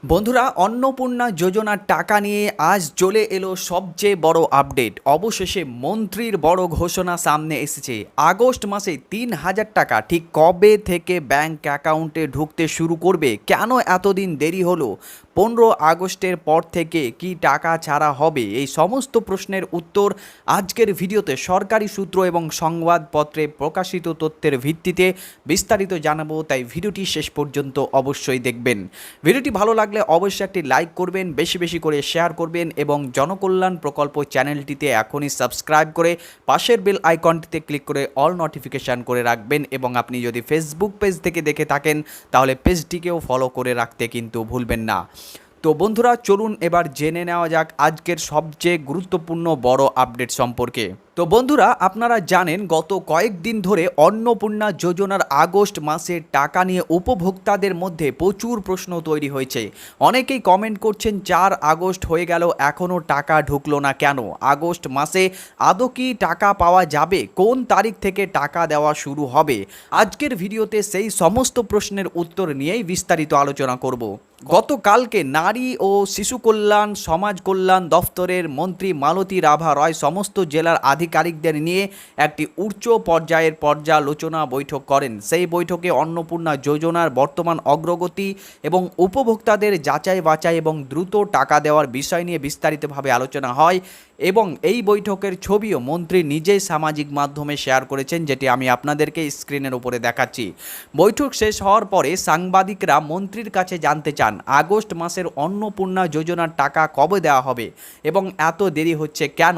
বন্ধুরা, অন্নপূর্ণা যোজনার টাকা নিয়ে আজ চলে এলো সবচেয়ে বড় আপডেট। অবশেষে মন্ত্রীর বড় ঘোষণা সামনে এসেছে। আগস্ট মাসে ৩,০০০ টাকা ঠিক কবে থেকে ব্যাংক অ্যাকাউন্টে ঢুকতে শুরু করবে, কেন এতদিন দেরি হলো, 15 আগস্টের পর থেকে কি টাকা ছাড়া হবে, এই সমস্ত প্রশ্নের উত্তর আজকের ভিডিওতে সরকারি সূত্র এবং সংবাদপত্রে প্রকাশিত তথ্যের ভিত্তিতে বিস্তারিত জানাবো। তাই ভিডিওটি শেষ পর্যন্ত অবশ্যই দেখবেন। ভিডিওটি ভালো লাগলে অবশ্যই একটি লাইক করবেন, বেশি বেশি করে শেয়ার করবেন এবং জনকল্যাণ প্রকল্প চ্যানেলটিতে এখনই সাবস্ক্রাইব করে পাশের বেল আইকনটিতে ক্লিক করে অল নোটিফিকেশান করে রাখবেন। এবং আপনি যদি ফেসবুক পেজ থেকে দেখে থাকেন তাহলে পেজটিকেও ফলো করে রাখতে কিন্তু ভুলবেন না। তো বন্ধুরা, চলুন এবার জেনে নেওয়া যাক আজকের সবচেয়ে গুরুত্বপূর্ণ বড় আপডেট সম্পর্কে। তো বন্ধুরা, আপনারা জানেন গত কয়েকদিন ধরে অন্নপূর্ণা যোজনার আগস্ট মাসের টাকা নিয়ে উপভোক্তাদের মধ্যে প্রচুর প্রশ্ন তৈরি হয়েছে। অনেকেই কমেন্ট করছেন 4 আগস্ট হয়ে গেল এখনও টাকা ঢুকলো না কেন, আগস্ট মাসে আদৌ কি টাকা পাওয়া যাবে, কোন তারিখ থেকে টাকা দেওয়া শুরু হবে। আজকের ভিডিওতে সেই সমস্ত প্রশ্নের উত্তর নিয়েই বিস্তারিত আলোচনা করব। গতকালকে নারী ও শিশু কল্যাণ সমাজ কল্যাণ দফতরের মন্ত্রী মালতী রাভা রয় সমস্ত জেলার আধিকারিকদের নিয়ে একটি উচ্চ পর্যায়ের পর্যালোচনা বৈঠক করেন। সেই বৈঠকে অন্নপূর্ণা যোজনার বর্তমান অগ্রগতি এবং উপভোক্তাদের যাচাই বাছাই এবং দ্রুত টাকা দেওয়ার বিষয় নিয়ে বিস্তারিতভাবে আলোচনা হয়। এবং এই বৈঠকের ছবিও মন্ত্রী নিজেই সামাজিক মাধ্যমে শেয়ার করেছেন, যেটি আমি আপনাদেরকে স্ক্রিনের উপরে দেখাচ্ছি। বৈঠক শেষ হওয়ার পরে সাংবাদিকরা মন্ত্রীর কাছে জানতে চান আগস্ট মাসের অন্নপূর্ণা যোজনার টাকা কবে দেওয়া হবে এবং এত দেরি হচ্ছে কেন।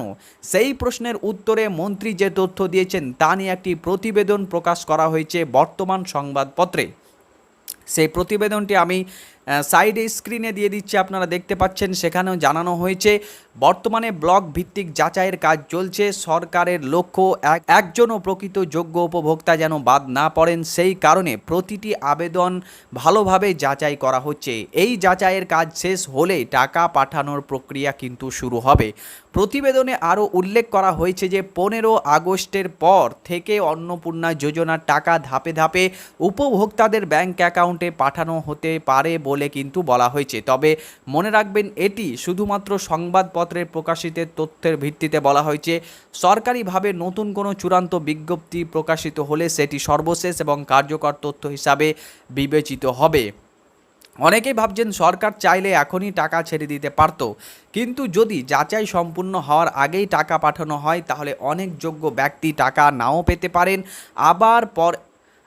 সেই প্রশ্নের উত্তরে মন্ত্রী যে তথ্য দিয়েছেন তা নিয়ে একটি প্রতিবেদন প্রকাশ করা হয়েছে বর্তমান সংবাদপত্রে। সেই প্রতিবেদনটি আমি সাইডে স্ক্রিনে দিয়ে দিচ্ছি, আপনারা দেখতে পাচ্ছেন। সেখানেও জানানো হয়েছে বর্তমানে ব্লক ভিত্তিক যাচাইয়ের কাজ চলছে। সরকারের লক্ষ্য একজনও প্রকৃত যোগ্য উপভোক্তা যেন বাদ না পড়েন, সেই কারণে প্রতিটি আবেদন ভালোভাবে যাচাই করা হচ্ছে। এই যাচাইয়ের কাজ শেষ হলে টাকা পাঠানোর প্রক্রিয়া কিন্তু শুরু হবে। প্রতিবেদনে আরও উল্লেখ করা হয়েছে যে 15 আগস্টের পর থেকে অন্নপূর্ণা যোজনার টাকা ধাপে ধাপে উপভোক্তাদের ব্যাংক অ্যাকাউন্টে পাঠানো হতে পারে বলে কিন্তু বলা হয়েছে। তবে মনে রাখবেন, এটি শুধুমাত্র সংবাদপত্রের প্রকাশিত তথ্যের ভিত্তিতে বলা হয়েছে। সরকারিভাবে নতুন কোনো চূড়ান্ত বিজ্ঞপ্তি প্রকাশিত হলে সেটি সর্বশেষ এবং কার্যকর তথ্য হিসাবে বিবেচিত হবে। অনেকেই ভাবছেন সরকার চাইলে এখনই টাকা ছেড়ে দিতে পারত, কিন্তু যদি যাচাই সম্পূর্ণ হওয়ার আগেই টাকা পাঠানো হয় তাহলে অনেক যোগ্য ব্যক্তি টাকা নাও পেতে পারেন।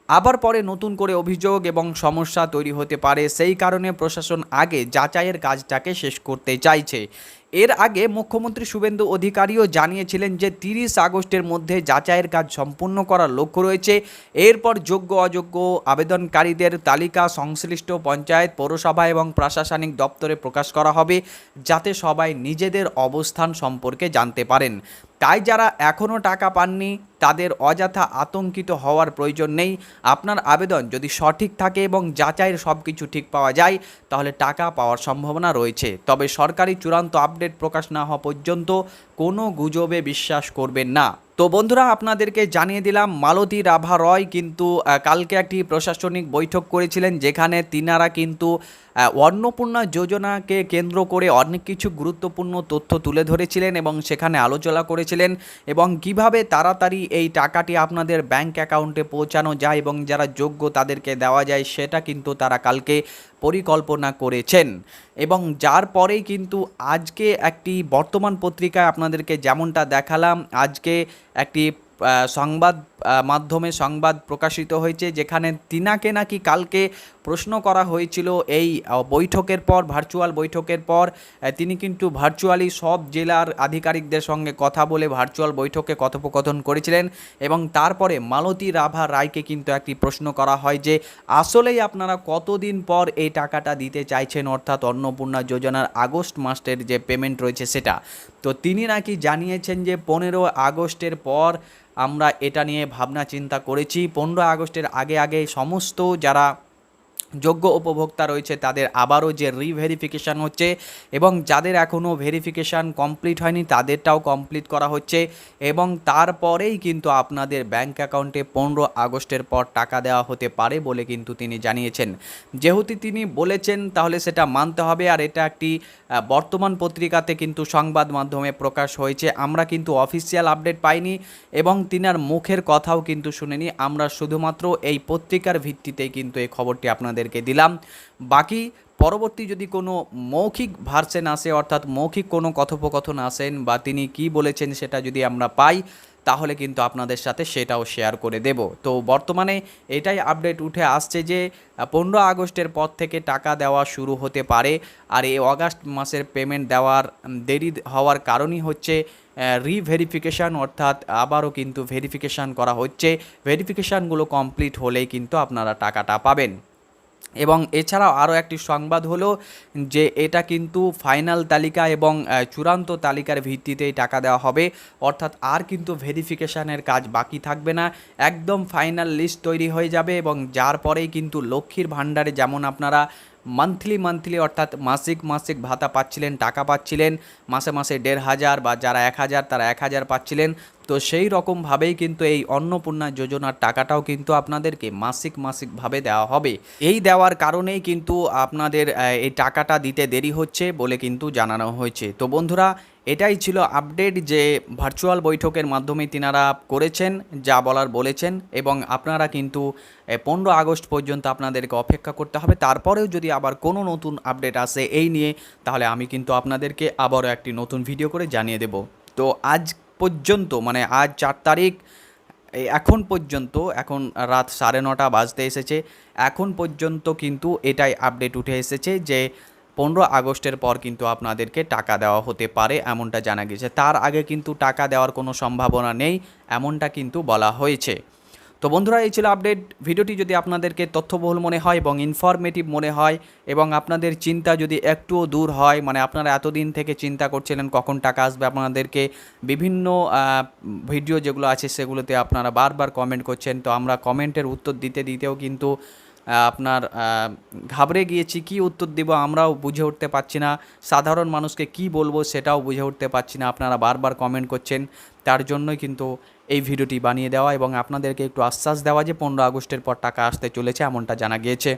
আবার পরে নতুন করে অভিযোগ এবং সমস্যা তৈরি হতে পারে। সেই কারণে প্রশাসন আগে যাচাইয়ের কাজটাকে শেষ করতে চাইছে। এর আগে মুখ্যমন্ত্রী শুভেন্দু অধিকারীও জানিয়েছিলেন যে 30 আগস্টের মধ্যে যাচাইয়ের কাজ সম্পূর্ণ করার লক্ষ্য রয়েছে। এরপর যোগ্য অযোগ্য আবেদনকারীদের তালিকা সংশ্লিষ্ট পঞ্চায়েত, পৌরসভা এবং প্রশাসনিক দপ্তরে প্রকাশ করা হবে, যাতে সবাই নিজেদের অবস্থান সম্পর্কে জানতে পারেন। তাই যারা এখনও টাকা পাননি তাদের অযথা আতঙ্কিত হওয়ার প্রয়োজন নেই। আপনার আবেদন যদি সঠিক থাকে এবং যাচাইয়ের সব কিছু ঠিক পাওয়া যায় তাহলে টাকা পাওয়ার সম্ভাবনা রয়েছে। তবে সরকারি চূড়ান্ত আপডেট প্রকাশ না হওয়া পর্যন্ত কোনো গুজবে বিশ্বাস করবেন না। তো বন্ধুরা, আপনাদেরকে জানিয়ে দিলাম মালতী রাভা রয় কিন্তু কালকে একটি প্রশাসনিক বৈঠক করেছিলেন, যেখানে তিনারা কিন্তু অন্নপূর্ণা যোজনাকে কেন্দ্র করে অনেক কিছু গুরুত্বপূর্ণ তথ্য তুলে ধরেছিলেন এবং সেখানে আলোচনা করেছিলেন এবং কিভাবে তাড়াতাড়ি এই টাকাটি আপনাদের ব্যাংক অ্যাকাউন্টে পৌঁছানো যায় এবং যারা যোগ্য তাদেরকে দেওয়া যায় সেটা কিন্তু তারা কালকে পরিকল্পনা করেছেন। এবং যার পরেই কিন্তু আজকে একটি বর্তমান পত্রিকায় আপনাদেরকে যেমনটা দেখালাম, আজকে একটি সংবাদ মাধ্যমে সংবাদ প্রকাশিত হয়েছে, যেখানে তিনাকে নাকি কালকে প্রশ্ন করা হয়েছিল এই বৈঠকের পর, ভার্চুয়াল বৈঠকের পর। তিনি কিন্তু ভার্চুয়ালি সব জেলার আধিকারিকদের সঙ্গে কথা বলে ভার্চুয়াল বৈঠকে কথোপকথন করেছিলেন এবং তারপরে মালতী রাভা রায়কে কিন্তু একটি প্রশ্ন করা হয় যে আসলেই আপনারা কতদিন পর এই টাকাটা দিতে চাইছেন, অর্থাৎ অন্নপূর্ণা যোজনার আগস্ট মাসের যে পেমেন্ট রয়েছে সেটা। তো তিনি নাকি জানিয়েছেন যে 15 আগস্টের পর আমরা এটা নিয়ে ভাবনা চিন্তা করেছি। 15 আগস্টের আগে সমস্ত যারা যোগ্য উপভোক্তা রয়েছে তাদের আবারও যে রিভেরিফিকেশান হচ্ছে এবং যাদের এখনও ভেরিফিকেশান কমপ্লিট হয়নি তাদেরটাও কমপ্লিট করা হচ্ছে এবং তারপরেই কিন্তু আপনাদের ব্যাঙ্ক অ্যাকাউন্টে 15 আগস্টের পর টাকা দেওয়া হতে পারে বলে কিন্তু তিনি জানিয়েছেন। যেহেতু তিনি বলেছেন তাহলে সেটা মানতে হবে, আর এটা একটি বর্তমান পত্রিকাতে কিন্তু সংবাদ মাধ্যমে প্রকাশ হয়েছে। আমরা কিন্তু অফিসিয়াল আপডেট পাইনি এবং তিনার মুখের কথাও কিন্তু শুনিনি, আমরা শুধুমাত্র এই পত্রিকার ভিত্তিতেই কিন্তু এই খবরটি আপনাদেরকে দিলাম। বাকি পরবর্তী যদি কোনো মৌখিক ভার্সন আসে, অর্থাৎ মৌখিক কোনো কথোপকথন আসেন বা তিনি কি বলেছেন সেটা যদি আমরা পাই তাহলে কিন্তু আপনাদের সাথে সেটাও শেয়ার করে দেব। তো বর্তমানে এটাই আপডেট উঠে আসছে যে 15 আগস্টের পর থেকে টাকা দেওয়া শুরু হতে পারে, আর এই অগাস্ট মাসের পেমেন্ট দেওয়ার দেরি হওয়ার কারণই হচ্ছে রিভেরিফিকেশান, অর্থাৎ আবারও কিন্তু ভেরিফিকেশান করা হচ্ছে। ভেরিফিকেশানগুলো কমপ্লিট হলেই কিন্তু আপনারা টাকাটা পাবেন। এবং এছাড়াও আরও একটি সংবাদ হলো যে এটা কিন্তু ফাইনাল তালিকা এবং চূড়ান্ত তালিকার ভিত্তিতেই টাকা দেওয়া হবে, অর্থাৎ আর কিন্তু ভেরিফিকেশানের কাজ বাকি থাকবে না, একদম ফাইনাল লিস্ট তৈরি হয়ে যাবে এবং যার পরেই কিন্তু লক্ষ্মীর ভাণ্ডারে যেমন আপনারা মান্থলি অর্থাৎ মাসিক ভাতা পাচ্ছিলেন, টাকা পাচ্ছিলেন মাসে 1500 বা যারা 1000 তারা 1000 পাচ্ছিলেন, তো সেই রকমভাবেই কিন্তু এই অন্নপূর্ণা যোজনার টাকাটাও কিন্তু আপনাদেরকে মাসিকভাবে দেওয়া হবে। এই দেওয়ার কারণেই কিন্তু আপনাদের এই টাকাটা দিতে দেরি হচ্ছে বলে কিন্তু জানানো হয়েছে। তো বন্ধুরা, এটাই ছিল আপডেট যে ভার্চুয়াল বৈঠকের মাধ্যমে তিনারা করেছেন, যা বলার বলেছেন এবং আপনারা কিন্তু 15 আগস্ট পর্যন্ত আপনাদেরকে অপেক্ষা করতে হবে। তারপরেও যদি আবার কোনো নতুন আপডেট আসে এই নিয়ে, তাহলে আমি কিন্তু আপনাদেরকে আবারও একটি নতুন ভিডিও করে জানিয়ে দেব। তো আজ পর্যন্ত মানে আজ 4 তারিখ, এখন পর্যন্ত এখন রাত 9:30 বাজতে এসেছে, এখন পর্যন্ত কিন্তু এটাই আপডেট উঠে এসেছে যে 15 আগস্টের পর কিন্তু আপনাদেরকে টাকা দেওয়া হতে পারে এমনটা জানা গেছে। তার আগে কিন্তু টাকা দেওয়ার কোনো সম্ভাবনা নেই এমনটা কিন্তু বলা হয়েছে। তো বন্ধুরা, এই ছিল আপডেট। ভিডিওটি যদি আপনাদেরকে তথ্যবহুল মনে হয় এবং ইনফরমেটিভ মনে হয় এবং আপনাদের চিন্তা যদি একটুও দূর হয়, মানে আপনারা এতদিন থেকে চিন্তা করছিলেন কখন টাকা আসবে, আপনাদেরকে বিভিন্ন ভিডিও যেগুলো আছে সেগুলোতে আপনারা বারবার কমেন্ট করছেন, তো আমরা কমেন্টের উত্তর দিতেও কিন্তু আপনার ঘাবড়ে গিয়েছি, কি উত্তর দেব আমরাও বুঝে উঠতে পারছি না, সাধারণ মানুষকে কি বলবো সেটাও বুঝে উঠতে পারছি না। আপনারা বারবার কমেন্ট করছেন, তার জন্যই কিন্তু এই ভিডিওটি বানিয়ে দেওয়া এবং আপনাদেরকে একটু আশ্বাস দেওয়া যে 15 আগস্টের পর টাকা আসতে চলেছে এমনটা জানা গিয়েছে।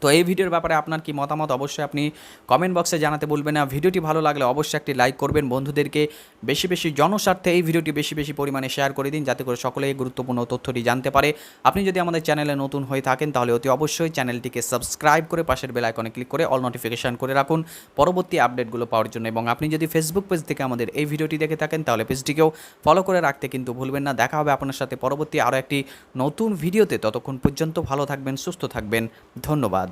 তো এই ভিডিওর ব্যাপারে আপনার কি মতামত অবশ্যই আপনি কমেন্ট বক্সে জানাতে ভুলবেন না। ভিডিওটি ভালো লাগলে অবশ্যই একটি লাইক করবেন, বন্ধুদেরকে বেশি জনস্বার্থে এই ভিডিওটি বেশি পরিমাণে শেয়ার করে দিন যাতে করে সকলে এই গুরুত্বপূর্ণ তথ্যটি জানতে পারে। আপনি যদি আমাদের চ্যানেলে নতুন হয়ে থাকেন তাহলে অতি অবশ্যই চ্যানেলটিকে সাবস্ক্রাইব করে পাশের বেল আইকনে ক্লিক করে অল নোটিফিকেশন করে রাখুন পরবর্তী আপডেটগুলো পাওয়ার জন্য। এবং আপনি যদি ফেসবুক পেজ থেকে আমাদের এই ভিডিওটি দেখে থাকেন তাহলে পেজটিকেও ফলো করে রাখতে কিন্তু ভুলবেন না। দেখা হবে আপনার সাথে পরবর্তী আরও একটি নতুন ভিডিওতে, ততক্ষণ পর্যন্ত ভালো থাকবেন, সুস্থ থাকবেন, ধন্যবাদ।